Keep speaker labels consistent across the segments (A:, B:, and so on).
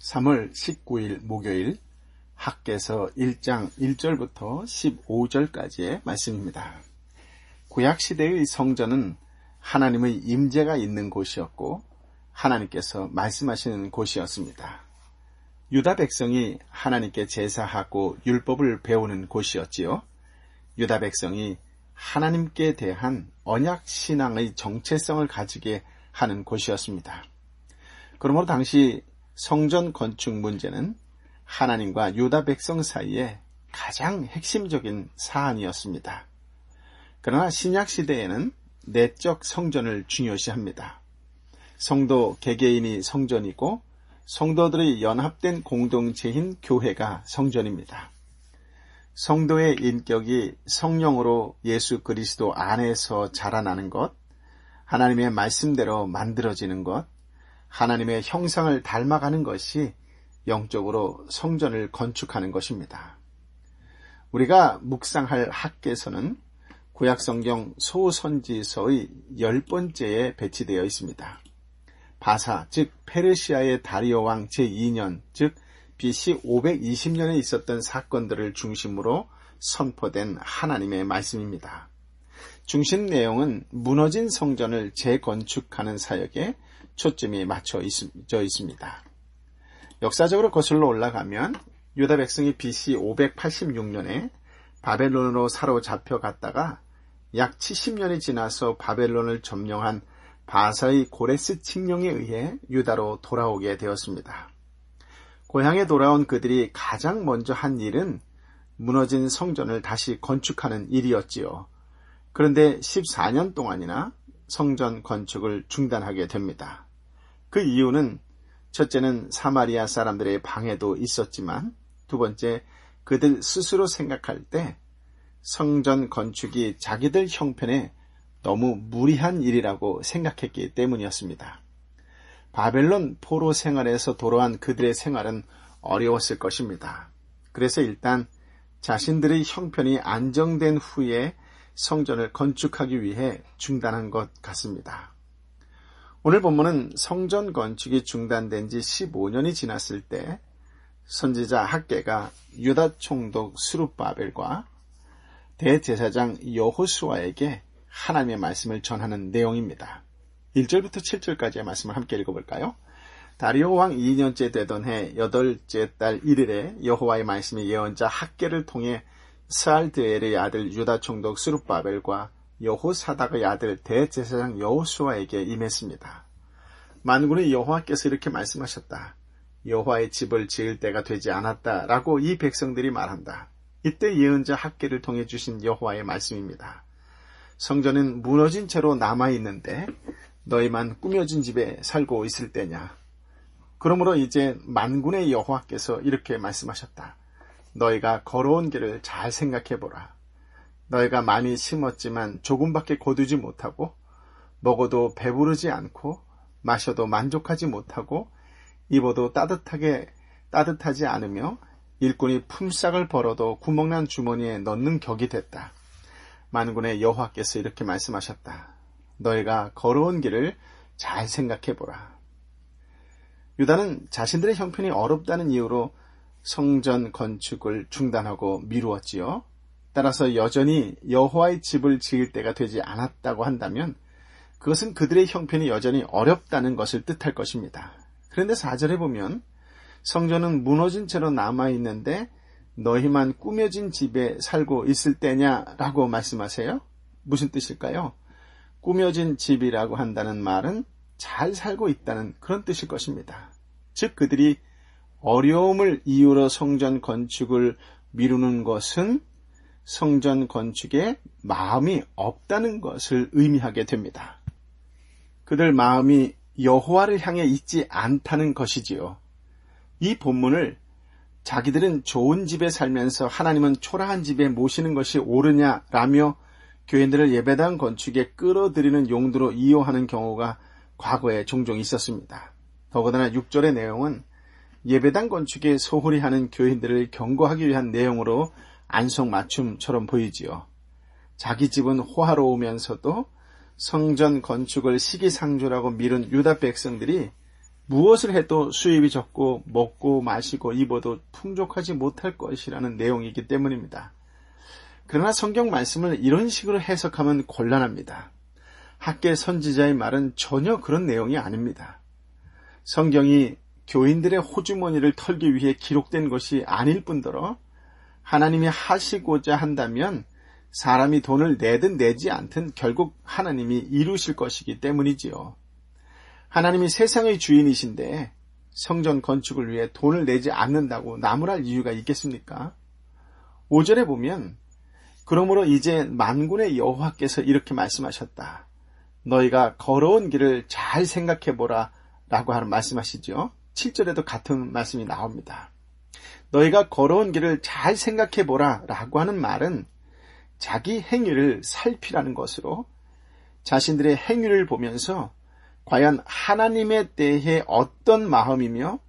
A: 3월 19일 목요일 학개서 1장 1절부터 15절까지의 말씀입니다. 구약시대의 성전은 하나님의 임재가 있는 곳이었고 하나님께서 말씀하시는 곳이었습니다. 유다 백성이 하나님께 제사하고 율법을 배우는 곳이었지요. 유다 백성이 하나님께 대한 언약 신앙의 정체성을 가지게 하는 곳이었습니다. 그러므로 당시 성전 건축 문제는 하나님과 유다 백성 사이에 가장 핵심적인 사안이었습니다. 그러나 신약 시대에는 내적 성전을 중요시합니다. 성도 개개인이 성전이고 성도들의 연합된 공동체인 교회가 성전입니다. 성도의 인격이 성령으로 예수 그리스도 안에서 자라나는 것, 하나님의 말씀대로 만들어지는 것, 하나님의 형상을 닮아가는 것이 영적으로 성전을 건축하는 것입니다. 우리가 묵상할 학개서는 구약성경 소선지서의 10번째에 배치되어 있습니다. 바사, 즉 페르시아의 다리오 왕 제2년, 즉 BC 520년에 있었던 사건들을 중심으로 선포된 하나님의 말씀입니다. 중심 내용은 무너진 성전을 재건축하는 사역에 초점이 맞춰져 있습니다. 역사적으로 거슬러 올라가면 유다 백성이 BC 586년에 바벨론으로 사로잡혀 갔다가 약 70년이 지나서 바벨론을 점령한 바사의 고레스 칙령에 의해 유다로 돌아오게 되었습니다. 고향에 돌아온 그들이 가장 먼저 한 일은 무너진 성전을 다시 건축하는 일이었지요. 그런데 14년 동안이나 성전 건축을 중단하게 됩니다. 그 이유는 첫째는 사마리아 사람들의 방해도 있었지만 두 번째, 그들 스스로 생각할 때 성전 건축이 자기들 형편에 너무 무리한 일이라고 생각했기 때문이었습니다. 바벨론 포로 생활에서 돌아온 그들의 생활은 어려웠을 것입니다. 그래서 일단 자신들의 형편이 안정된 후에 성전을 건축하기 위해 중단한 것 같습니다. 오늘 본문은 성전 건축이 중단된 지 15년이 지났을 때 선지자 학개가 유다 총독 스룹바벨과 대제사장 여호수아에게 하나님의 말씀을 전하는 내용입니다. 1절부터 7절까지의 말씀을 함께 읽어볼까요? 다리오 왕 2년째 되던 해 8째 달 1일에 여호와의 말씀이 예언자 학개를 통해 스알드엘의 아들 유다 총독 스룹바벨과 여호사닥의 아들 대제사장 여호수아에게 임했습니다. 만군의 여호와께서 이렇게 말씀하셨다. 여호와의 집을 지을 때가 되지 않았다라고 이 백성들이 말한다. 이때 예언자 학개를 통해 주신 여호와의 말씀입니다. 성전은 무너진 채로 남아있는데 너희만 꾸며진 집에 살고 있을 때냐. 그러므로 이제 만군의 여호와께서 이렇게 말씀하셨다. 너희가 걸어온 길을 잘 생각해보라. 너희가 많이 심었지만 조금밖에 거두지 못하고 먹어도 배부르지 않고 마셔도 만족하지 못하고 입어도 따뜻하지 않으며 일꾼이 품삯을 벌어도 구멍난 주머니에 넣는 격이 됐다. 만군의 여호와께서 이렇게 말씀하셨다. 너희가 걸어온 길을 잘 생각해보라. 유다는 자신들의 형편이 어렵다는 이유로 성전 건축을 중단하고 미루었지요. 따라서 여전히 여호와의 집을 지을 때가 되지 않았다고 한다면 그것은 그들의 형편이 여전히 어렵다는 것을 뜻할 것입니다. 그런데 4절에 보면 성전은 무너진 채로 남아있는데 너희만 꾸며진 집에 살고 있을 때냐라고 말씀하세요. 무슨 뜻일까요? 꾸며진 집이라고 한다는 말은 잘 살고 있다는 그런 뜻일 것입니다. 즉 그들이 어려움을 이유로 성전 건축을 미루는 것은 성전 건축에 마음이 없다는 것을 의미하게 됩니다. 그들 마음이 여호와를 향해 있지 않다는 것이지요. 이 본문을 자기들은 좋은 집에 살면서 하나님은 초라한 집에 모시는 것이 옳으냐라며 교인들을 예배당 건축에 끌어들이는 용도로 이용하는 경우가 과거에 종종 있었습니다. 더군다나 6절의 내용은 예배당 건축에 소홀히 하는 교인들을 경고하기 위한 내용으로 안성맞춤처럼 보이지요. 자기 집은 호화로우면서도 성전 건축을 시기상조라고 미룬 유다 백성들이 무엇을 해도 수입이 적고 먹고 마시고 입어도 풍족하지 못할 것이라는 내용이기 때문입니다. 그러나 성경 말씀을 이런 식으로 해석하면 곤란합니다. 학계 선지자의 말은 전혀 그런 내용이 아닙니다. 성경이 교인들의 호주머니를 털기 위해 기록된 것이 아닐 뿐더러 하나님이 하시고자 한다면 사람이 돈을 내든 내지 않든 결국 하나님이 이루실 것이기 때문이지요. 하나님이 세상의 주인이신데 성전 건축을 위해 돈을 내지 않는다고 나무랄 이유가 있겠습니까? 5절에 보면 그러므로 이제 만군의 여호와께서 이렇게 말씀하셨다. 너희가 걸어온 길을 잘 생각해보라 라고 말씀하시죠. 7절에도 같은 말씀이 나옵니다. 너희가 걸어온 길을 잘 생각해보라 라고 하는 말은 자기 행위를 살피라는 것으로 자신들의 행위를 보면서 과연 하나님에 대해 어떤 마음이며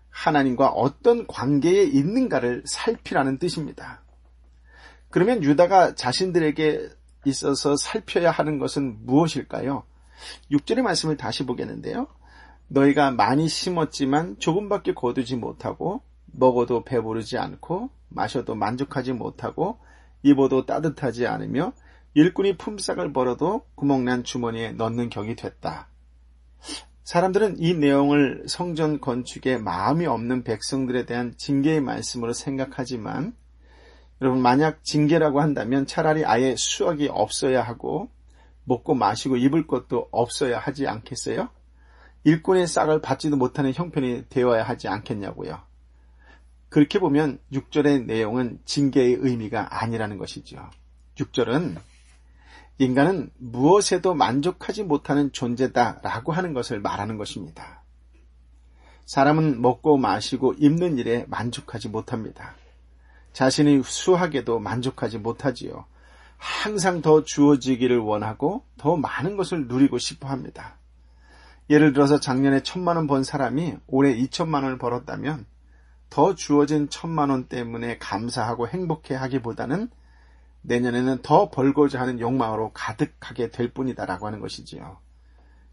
A: 하나님과 어떤 관계에 있는가를 살피라는 뜻입니다. 그러면 유다가 자신들에게 있어서 살펴야 하는 것은 무엇일까요? 6절의 말씀을 다시 보겠는데요. 너희가 많이 심었지만 조금밖에 거두지 못하고 먹어도 배부르지 않고 마셔도 만족하지 못하고 입어도 따뜻하지 않으며 일꾼이 품삯을 벌어도 구멍난 주머니에 넣는 격이 됐다. 사람들은 이 내용을 성전 건축에 마음이 없는 백성들에 대한 징계의 말씀으로 생각하지만 여러분, 만약 징계라고 한다면 차라리 아예 수확이 없어야 하고 먹고 마시고 입을 것도 없어야 하지 않겠어요? 일꾼의 싹을 받지도 못하는 형편이 되어야 하지 않겠냐고요. 그렇게 보면 6절의 내용은 징계의 의미가 아니라는 것이죠. 6절은 인간은 무엇에도 만족하지 못하는 존재다라고 하는 것을 말하는 것입니다. 사람은 먹고 마시고 입는 일에 만족하지 못합니다. 자신의 수확에도 만족하지 못하지요. 항상 더 주어지기를 원하고 더 많은 것을 누리고 싶어 합니다. 예를 들어서 작년에 1,000만 원 번 사람이 올해 2,000만 원을 벌었다면 더 주어진 1,000만 원 때문에 감사하고 행복해 하기보다는 내년에는 더 벌고자 하는 욕망으로 가득하게 될 뿐이다라고 하는 것이지요.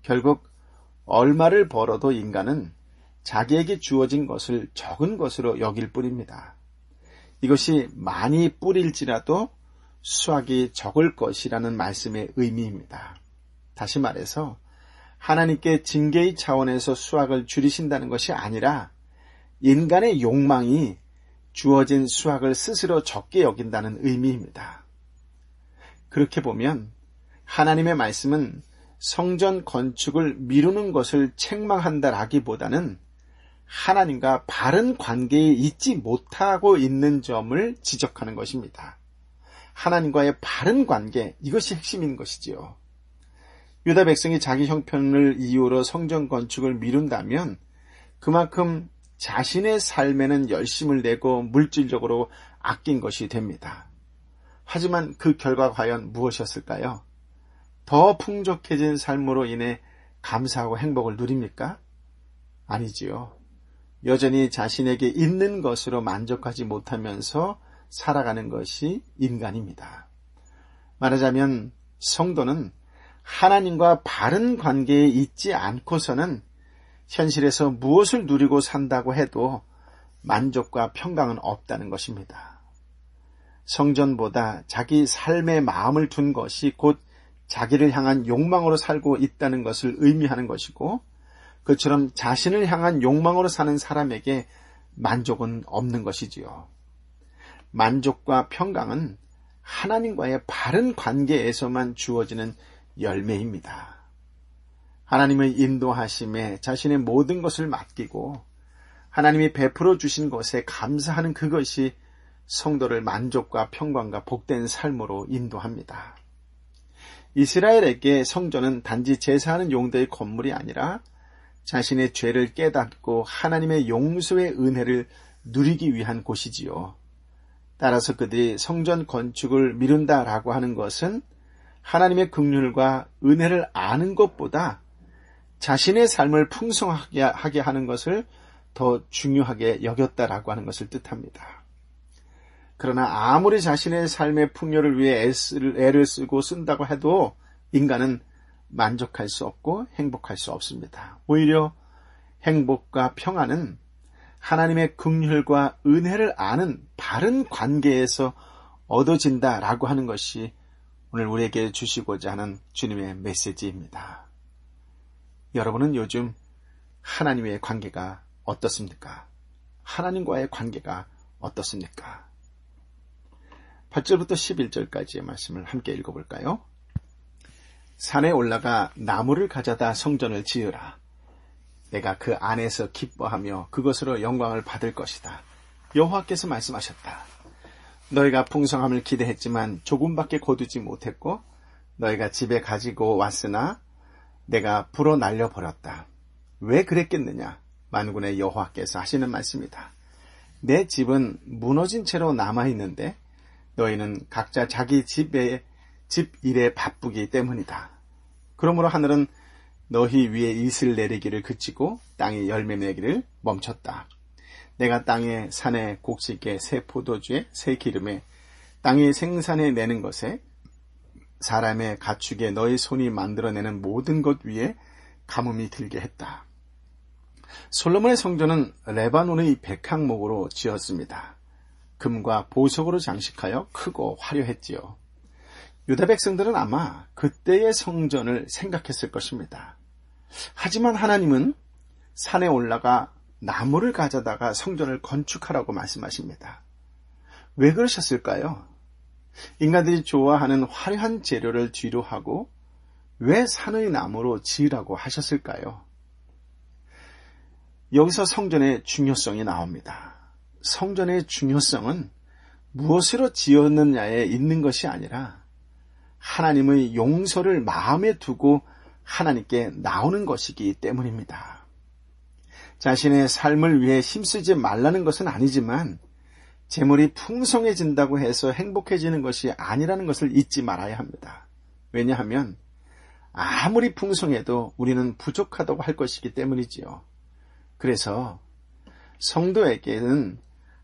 A: 결국 얼마를 벌어도 인간은 자기에게 주어진 것을 적은 것으로 여길 뿐입니다. 이것이 많이 뿌릴지라도 수확이 적을 것이라는 말씀의 의미입니다. 다시 말해서 하나님께 징계의 차원에서 수확을 줄이신다는 것이 아니라 인간의 욕망이 주어진 수확을 스스로 적게 여긴다는 의미입니다. 그렇게 보면 하나님의 말씀은 성전 건축을 미루는 것을 책망한다라기보다는 하나님과 바른 관계에 있지 못하고 있는 점을 지적하는 것입니다. 하나님과의 바른 관계, 이것이 핵심인 것이지요. 유다 백성이 자기 형편을 이유로 성전 건축을 미룬다면 그만큼 자신의 삶에는 열심을 내고 물질적으로 아낀 것이 됩니다. 하지만 그 결과 과연 무엇이었을까요? 더 풍족해진 삶으로 인해 감사하고 행복을 누립니까? 아니지요. 여전히 자신에게 있는 것으로 만족하지 못하면서 살아가는 것이 인간입니다. 말하자면 성도는 하나님과 바른 관계에 있지 않고서는 현실에서 무엇을 누리고 산다고 해도 만족과 평강은 없다는 것입니다. 성전보다 자기 삶의 마음을 둔 것이 곧 자기를 향한 욕망으로 살고 있다는 것을 의미하는 것이고, 그처럼 자신을 향한 욕망으로 사는 사람에게 만족은 없는 것이지요. 만족과 평강은 하나님과의 바른 관계에서만 주어지는 열매입니다. 하나님의 인도하심에 자신의 모든 것을 맡기고 하나님이 베풀어 주신 것에 감사하는 그것이 성도를 만족과 평강과 복된 삶으로 인도합니다. 이스라엘에게 성전은 단지 제사하는 용도의 건물이 아니라 자신의 죄를 깨닫고 하나님의 용서의 은혜를 누리기 위한 곳이지요. 따라서 그들이 성전 건축을 미룬다라고 하는 것은 하나님의 긍휼과 은혜를 아는 것보다 자신의 삶을 풍성하게 하는 것을 더 중요하게 여겼다라고 하는 것을 뜻합니다. 그러나 아무리 자신의 삶의 풍요를 위해 애를 쓰고 쓴다고 해도 인간은 만족할 수 없고 행복할 수 없습니다. 오히려 행복과 평안은 하나님의 긍휼과 은혜를 아는 바른 관계에서 얻어진다라고 하는 것이 오늘 우리에게 주시고자 하는 주님의 메시지입니다. 여러분은 요즘 하나님의 관계가 어떻습니까? 하나님과의 관계가 어떻습니까? 8절부터 11절까지의 말씀을 함께 읽어볼까요? 산에 올라가 나무를 가져다 성전을 지으라. 내가 그 안에서 기뻐하며 그것으로 영광을 받을 것이다. 여호와께서 말씀하셨다. 너희가 풍성함을 기대했지만 조금밖에 거두지 못했고 너희가 집에 가지고 왔으나 내가 불어 날려버렸다. 왜 그랬겠느냐? 만군의 여호와께서 하시는 말씀이다. 내 집은 무너진 채로 남아있는데 너희는 각자 자기 집 일에 바쁘기 때문이다. 그러므로 하늘은 너희 위에 이슬 내리기를 그치고 땅이 열매 내기를 멈췄다. 내가 땅에 산에 곡식에 새 포도주에 새 기름에 땅이 생산해 내는 것에 사람의 가축에 너희 손이 만들어내는 모든 것 위에 가뭄이 들게 했다. 솔로몬의 성전은 레바논의 백향목으로 지었습니다. 금과 보석으로 장식하여 크고 화려했지요. 유다 백성들은 아마 그때의 성전을 생각했을 것입니다. 하지만 하나님은 산에 올라가 나무를 가져다가 성전을 건축하라고 말씀하십니다. 왜 그러셨을까요? 인간들이 좋아하는 화려한 재료를 뒤로 하고 왜 산의 나무로 지으라고 하셨을까요? 여기서 성전의 중요성이 나옵니다. 성전의 중요성은 무엇으로 지었느냐에 있는 것이 아니라 하나님의 용서를 마음에 두고 하나님께 나오는 것이기 때문입니다. 자신의 삶을 위해 힘쓰지 말라는 것은 아니지만 재물이 풍성해진다고 해서 행복해지는 것이 아니라는 것을 잊지 말아야 합니다. 왜냐하면 아무리 풍성해도 우리는 부족하다고 할 것이기 때문이지요. 그래서 성도에게는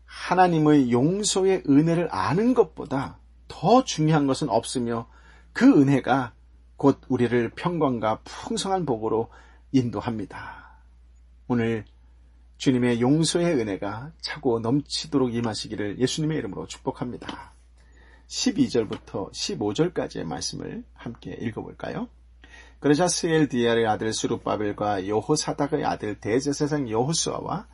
A: 하나님의 용서의 은혜를 아는 것보다 더 중요한 것은 없으며 그 은혜가 곧 우리를 평강과 풍성한 복으로 인도합니다. 오늘 주님의 용서의 은혜가 차고 넘치도록 임하시기를 예수님의 이름으로 축복합니다. 12절부터 15절까지의 말씀을 함께 읽어볼까요? 그러자 스엘디엘의 아들 스룹바벨과 여호사닥의 아들 대제사장 여호수아와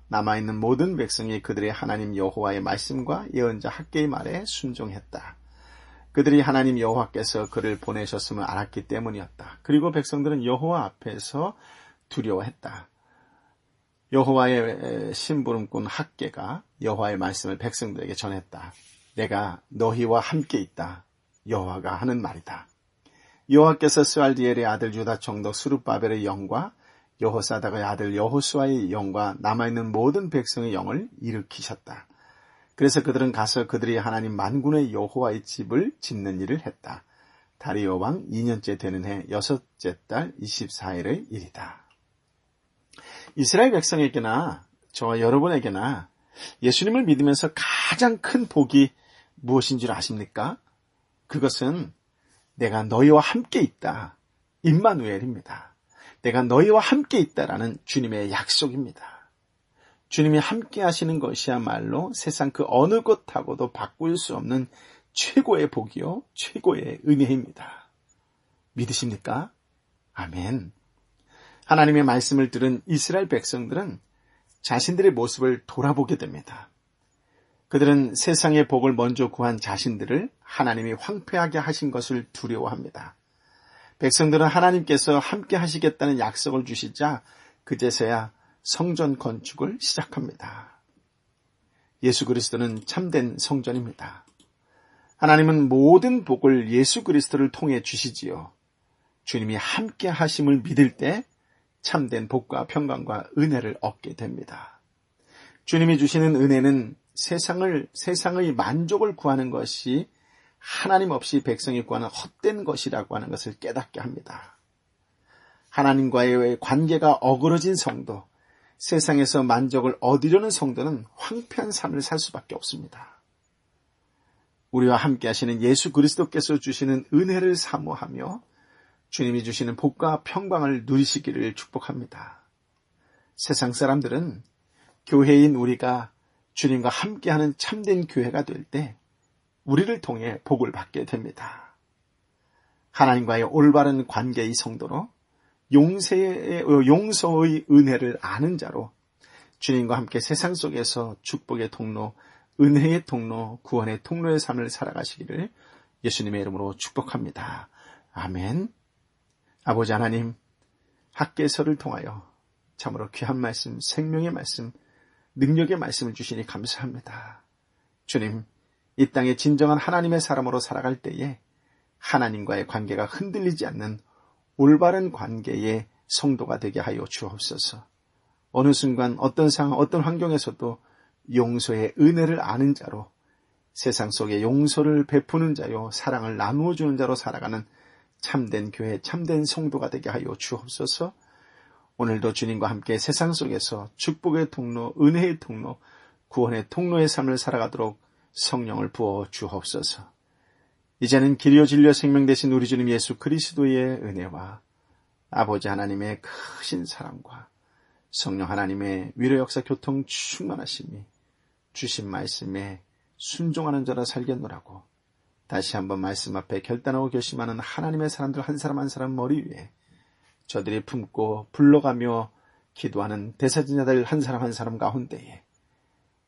A: 남아있는 모든 백성이 그들의 하나님 여호와의 말씀과 예언자 학개의 말에 순종했다. 그들이 하나님 여호와께서 그를 보내셨음을 알았기 때문이었다. 그리고 백성들은 여호와 앞에서 두려워했다. 여호와의 심부름꾼 학개가 여호와의 말씀을 백성들에게 전했다. 내가 너희와 함께 있다. 여호와가 하는 말이다. 여호와께서 스알디엘의 아들 유다 총독 스룹바벨의 영과 여호사닥의 아들 여호수아의 영과 남아있는 모든 백성의 영을 일으키셨다. 그래서 그들은 가서 그들이 하나님 만군의 여호와의 집을 짓는 일을 했다. 다리오 왕 2년째 되는 해 6째 달 24일의 일이다. 이스라엘 백성에게나 저와 여러분에게나 예수님을 믿으면서 가장 큰 복이 무엇인 줄 아십니까? 그것은 내가 너희와 함께 있다. 임마누엘입니다. 내가 너희와 함께 있다라는 주님의 약속입니다. 주님이 함께 하시는 것이야말로 세상 그 어느 것하고도 바꿀 수 없는 최고의 복이요, 최고의 은혜입니다. 믿으십니까? 아멘. 하나님의 말씀을 들은 이스라엘 백성들은 자신들의 모습을 돌아보게 됩니다. 그들은 세상의 복을 먼저 구한 자신들을 하나님이 황폐하게 하신 것을 두려워합니다. 백성들은 하나님께서 함께 하시겠다는 약속을 주시자 그제서야 성전 건축을 시작합니다. 예수 그리스도는 참된 성전입니다. 하나님은 모든 복을 예수 그리스도를 통해 주시지요. 주님이 함께 하심을 믿을 때 참된 복과 평강과 은혜를 얻게 됩니다. 주님이 주시는 은혜는 세상의 만족을 구하는 것이 하나님 없이 백성이 구하는 헛된 것이라고 하는 것을 깨닫게 합니다. 하나님과의 관계가 어그러진 성도, 세상에서 만족을 얻으려는 성도는 황폐한 삶을 살 수밖에 없습니다. 우리와 함께 하시는 예수 그리스도께서 주시는 은혜를 사모하며 주님이 주시는 복과 평강을 누리시기를 축복합니다. 세상 사람들은 교회인 우리가 주님과 함께하는 참된 교회가 될 때 우리를 통해 복을 받게 됩니다. 하나님과의 올바른 관계의 성도로 용서의 은혜를 아는 자로 주님과 함께 세상 속에서 축복의 통로, 은혜의 통로, 구원의 통로의 삶을 살아가시기를 예수님의 이름으로 축복합니다. 아멘. 아버지 하나님, 학개서를 통하여 참으로 귀한 말씀, 생명의 말씀, 능력의 말씀을 주시니 감사합니다. 주님, 이 땅에 진정한 하나님의 사람으로 살아갈 때에 하나님과의 관계가 흔들리지 않는 올바른 관계의 성도가 되게 하여 주옵소서. 어느 순간 어떤 상황, 어떤 환경에서도 용서의 은혜를 아는 자로 세상 속에 용서를 베푸는 자요, 사랑을 나누어 주는 자로 살아가는 참된 교회, 참된 성도가 되게 하여 주옵소서. 오늘도 주님과 함께 세상 속에서 축복의 통로, 은혜의 통로, 구원의 통로의 삶을 살아가도록 성령을 부어 주옵소서. 이제는 길이요 진리요 생명 되신 우리 주님 예수 그리스도의 은혜와 아버지 하나님의 크신 사랑과 성령 하나님의 위로 역사 교통 충만하심이 주신 말씀에 순종하는 자라 살겠노라고 다시 한번 말씀 앞에 결단하고 결심하는 하나님의 사람들 한 사람 한 사람 머리 위에 저들이 품고 불러가며 기도하는 대사진자들 한 사람 한 사람 가운데에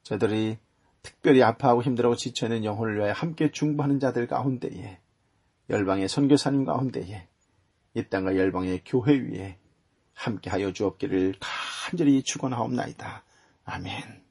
A: 저들이 특별히 아파하고 힘들어하고 지쳐있는 영혼을 위하여 함께 중보하는 자들 가운데에 열방의 선교사님 가운데에 이 땅과 열방의 교회 위에 함께하여 주옵기를 간절히 축원하옵나이다. 아멘.